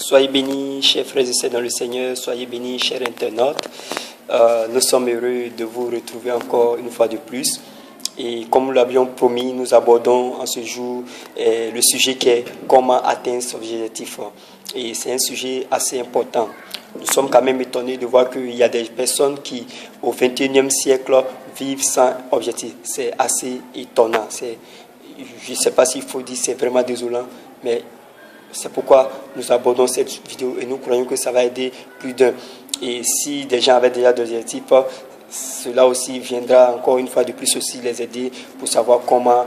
Soyez bénis, chers frères et sœurs dans le Seigneur, soyez bénis, chers internautes. Nous sommes heureux de vous retrouver encore une fois de plus. Et comme nous l'avions promis, nous abordons en ce jour le sujet qui est comment atteindre son objectif. Et c'est un sujet assez important. Nous sommes quand même étonnés de voir qu'il y a des personnes qui, au XXIe siècle, vivent sans objectif. C'est assez étonnant. Je ne sais pas s'il faut dire, c'est vraiment désolant, mais c'est pourquoi nous abordons cette vidéo et nous croyons que ça va aider plus d'un. Et si des gens avaient déjà des objectifs, cela aussi viendra encore une fois de plus aussi les aider pour savoir comment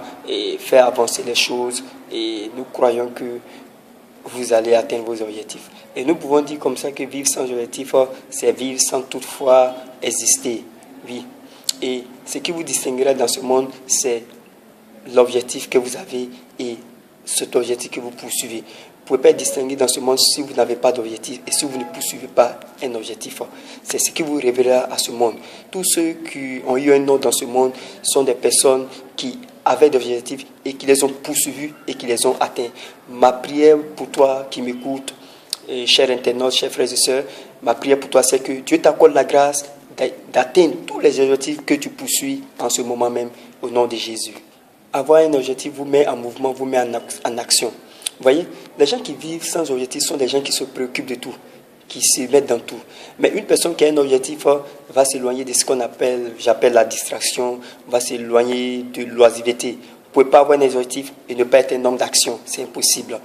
faire avancer les choses. Et nous croyons que vous allez atteindre vos objectifs. Et nous pouvons dire comme ça que vivre sans objectif, c'est vivre sans toutefois exister. Oui. Et ce qui vous distinguera dans ce monde, c'est l'objectif que vous avez et cet objectif que vous poursuivez. Vous ne pouvez pas être distingué dans ce monde si vous n'avez pas d'objectif et si vous ne poursuivez pas un objectif. C'est ce qui vous révélera à ce monde. Tous ceux qui ont eu un nom dans ce monde sont des personnes qui avaient des objectifs et qui les ont poursuivis et qui les ont atteints. Ma prière pour toi qui m'écoutes, chers internautes, chers frères et sœurs, ma prière pour toi, c'est que Dieu t'accorde la grâce d'atteindre tous les objectifs que tu poursuis en ce moment même, au nom de Jésus. Avoir un objectif vous met en mouvement, vous met en action. Vous voyez, les gens qui vivent sans objectif sont des gens qui se préoccupent de tout, qui se mettent dans tout. Mais une personne qui a un objectif va s'éloigner de ce qu'on j'appelle la distraction, va s'éloigner de l'oisiveté. Vous ne pouvez pas avoir un objectif et ne pas être un homme d'action, c'est impossible.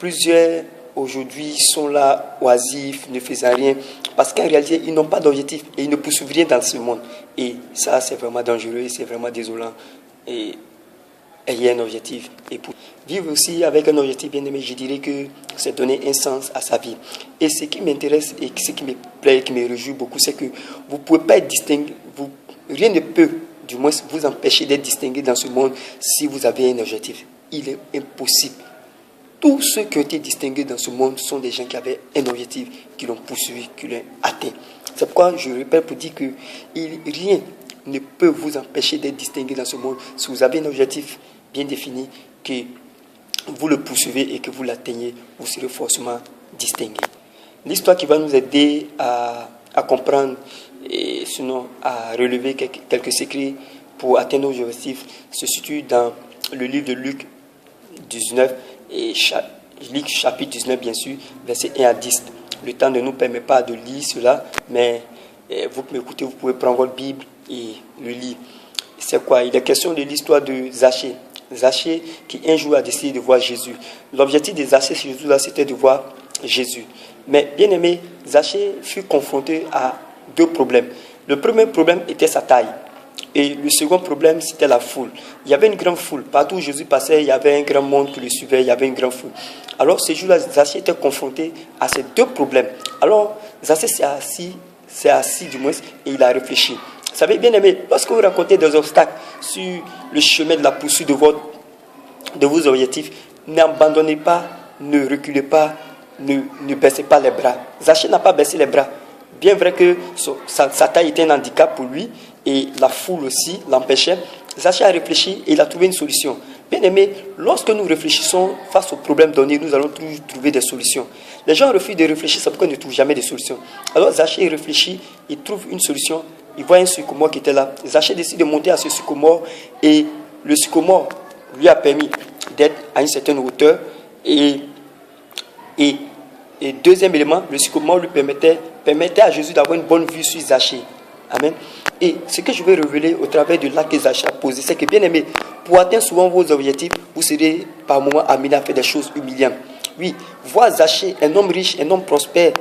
Plusieurs aujourd'hui sont là oisifs, ne faisant rien, parce qu'en réalité, ils n'ont pas d'objectif et ils ne poursuivent rien dans ce monde. Et ça, c'est vraiment dangereux, c'est vraiment désolant. Et ayez un objectif. Et pour vivre aussi avec un objectif bien aimé, je dirais que c'est donner un sens à sa vie. Et ce qui m'intéresse et ce qui me plaît, qui me réjouit beaucoup, c'est que vous ne pouvez pas être distingué, rien ne peut du moins vous empêcher d'être distingué dans ce monde si vous avez un objectif. Il est impossible. Tous ceux qui ont été distingués dans ce monde sont des gens qui avaient un objectif, qui l'ont poursuivi, qui l'ont atteint. C'est pourquoi je répète pour dire que rien ne peut vous empêcher d'être distingué dans ce monde. Si vous avez un objectif bien défini, que vous le poursuivez et que vous l'atteignez, vous serez forcément distingué. L'histoire qui va nous aider à comprendre et sinon à relever quelques secrets pour atteindre nos objectifs se situe dans le livre de Luc 19, et Luc chapitre 19 bien sûr, versets 1 à 10. Le temps ne nous permet pas de lire cela, mais vous qui m'écoutez, vous pouvez prendre votre Bible et le lire. C'est quoi? Il est question de l'histoire de Zachée. Zachée qui un jour a décidé de voir Jésus. L'objectif de Zachée ce jour-là, c'était de voir Jésus. Mais bien aimé, Zachée fut confronté à deux problèmes. Le premier problème était sa taille. Et le second problème, c'était la foule. Il y avait une grande foule. Partout où Jésus passait, il y avait un grand monde qui le suivait, il y avait une grande foule. Alors ce jour-là, Zachée était confronté à ces deux problèmes. Alors Zachée s'est assis du moins, et il a réfléchi. Vous savez, bien aimé, lorsque vous rencontrez des obstacles sur le chemin de la poursuite de vos objectifs, n'abandonnez pas, ne reculez pas, ne baissez pas les bras. Zachée n'a pas baissé les bras. Bien vrai que sa taille était un handicap pour lui et la foule aussi l'empêchait. Zachée a réfléchi et il a trouvé une solution. Bien aimé, lorsque nous réfléchissons face aux problèmes donnés, nous allons toujours trouver des solutions. Les gens refusent de réfléchir, c'est pourquoi ils ne trouvent jamais de solution. Alors Zachée réfléchit, il trouve une solution. Il voit un sycomore qui était là. Zachée décide de monter à ce sycomore et le sycomore lui a permis d'être à une certaine hauteur. Et deuxième élément, le sycomore lui permettait à Jésus d'avoir une bonne vue sur Zachée. Amen. Et ce que je vais révéler au travers de l'acte que Zachée a posé, c'est que bien aimé, pour atteindre souvent vos objectifs, vous serez par moments amené à faire des choses humiliantes. Oui, voir Zachée, un homme riche, un homme prospère,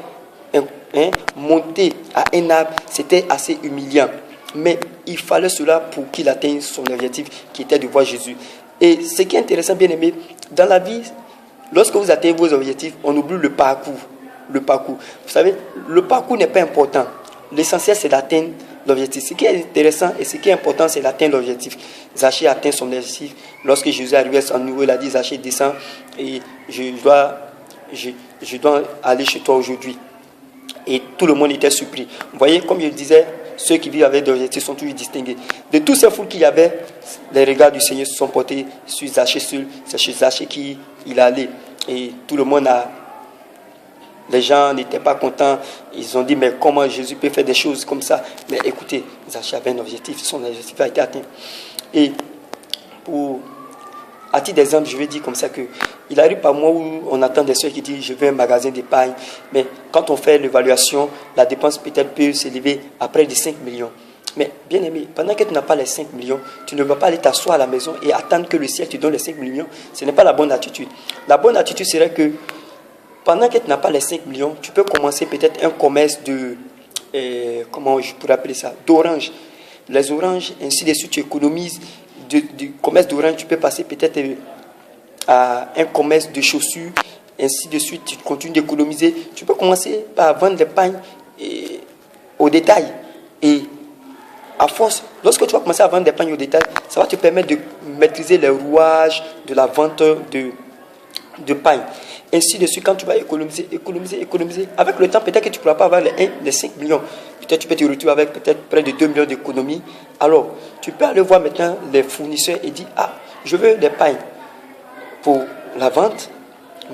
monter à un arbre, c'était assez humiliant. Mais il fallait cela pour qu'il atteigne son objectif qui était de voir Jésus. Et ce qui est intéressant, bien aimé, dans la vie, lorsque vous atteignez vos objectifs, on oublie le parcours. Vous savez, le parcours n'est pas important. L'essentiel, c'est d'atteindre l'objectif. Ce qui est intéressant et ce qui est important, c'est d'atteindre l'objectif. Zachée a atteint son objectif. Lorsque Jésus est arrivé à son niveau, il a dit, Zachée, descends et je dois aller chez toi aujourd'hui. Et tout le monde était surpris. Vous voyez, comme je le disais, ceux qui vivent avec des objectifs sont toujours distingués. De tous ces foules qu'il y avait, les regards du Seigneur se sont portés sur Zachée seul. C'est chez Zachée qu'il est allé. Et tout le monde a Les gens n'étaient pas contents. Ils ont dit, mais comment Jésus peut faire des choses comme ça? Mais écoutez, Zaché avait un objectif. Son objectif a été atteint. Et à titre d'exemple, je vais dire comme ça que il arrive par moi où on attend des soeurs qui disent, je veux un magasin d'épargne. Mais quand on fait l'évaluation, la dépense peut-être peut s'élever à près de 5 millions. Mais bien aimé, pendant que tu n'as pas les 5 millions, tu ne vas pas aller t'asseoir à la maison et attendre que le ciel te donne les 5 millions. Ce n'est pas la bonne attitude. La bonne attitude serait que pendant que tu n'as pas les 5 millions, tu peux commencer peut-être un commerce de, comment je pourrais appeler ça, d'oranges. Les oranges, ainsi de suite, tu économises. Du commerce d'orange, tu peux passer peut-être à un commerce de chaussures, ainsi de suite, tu continues d'économiser. Tu peux commencer par vendre des pagnes au détail. Et à force, lorsque tu vas commencer à vendre des pagnes au détail, ça va te permettre de maîtriser les rouages de la vente de pagnes. Ainsi de suite, quand tu vas économiser, avec le temps, peut-être que tu ne pourras pas avoir les 5 millions. Peut-être tu peux te retrouver avec peut-être près de 2 millions d'économies. Alors, tu peux aller voir maintenant les fournisseurs et dire, ah, je veux des pagnes pour la vente,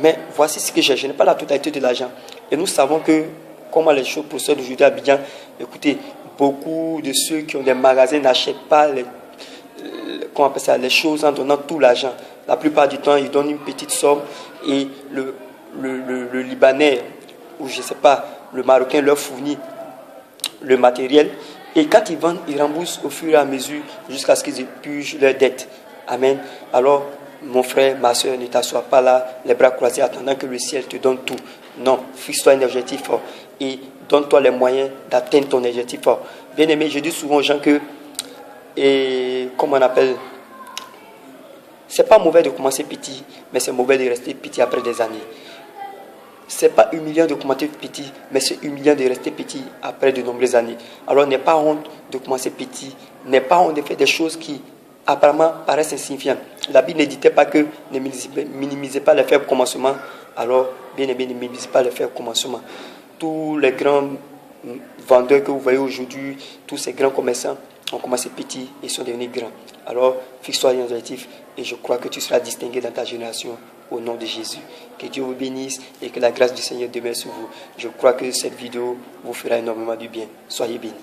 mais voici ce que j'ai. Je n'ai pas la totalité de l'argent. Et nous savons que, comment les choses procèdent aujourd'hui à Abidjan, écoutez, beaucoup de ceux qui ont des magasins n'achètent pas les choses en donnant tout l'argent. La plupart du temps, ils donnent une petite somme et le Libanais, ou je ne sais pas, le Marocain leur fournit le matériel. Et quand ils vendent, ils remboursent au fur et à mesure jusqu'à ce qu'ils épugent leurs dettes. Amen. Alors, mon frère, ma soeur, ne t'assois pas là, les bras croisés, attendant que le ciel te donne tout. Non, fixe-toi un objectif fort et donne-toi les moyens d'atteindre ton objectif fort. Bien aimé, je dis souvent aux gens que, comment on appelle, c'est pas mauvais de commencer petit, mais c'est mauvais de rester petit après des années. C'est pas humiliant de commencer petit, mais c'est humiliant de rester petit après de nombreuses années. Alors n'aie pas honte de commencer petit, n'aie pas honte de faire des choses qui apparemment paraissent insignifiantes. La Bible ne disait pas que ne minimisez pas les faibles commencements. Alors, bien aimé, ne minimisez pas les faibles commencements. Tous les grands vendeurs que vous voyez aujourd'hui, tous ces grands commerçants ont commencé petits et sont devenus grands. Alors, fixe-toi un objectif et je crois que tu seras distingué dans ta génération au nom de Jésus. Que Dieu vous bénisse et que la grâce du Seigneur demeure sur vous. Je crois que cette vidéo vous fera énormément du bien. Soyez bénis.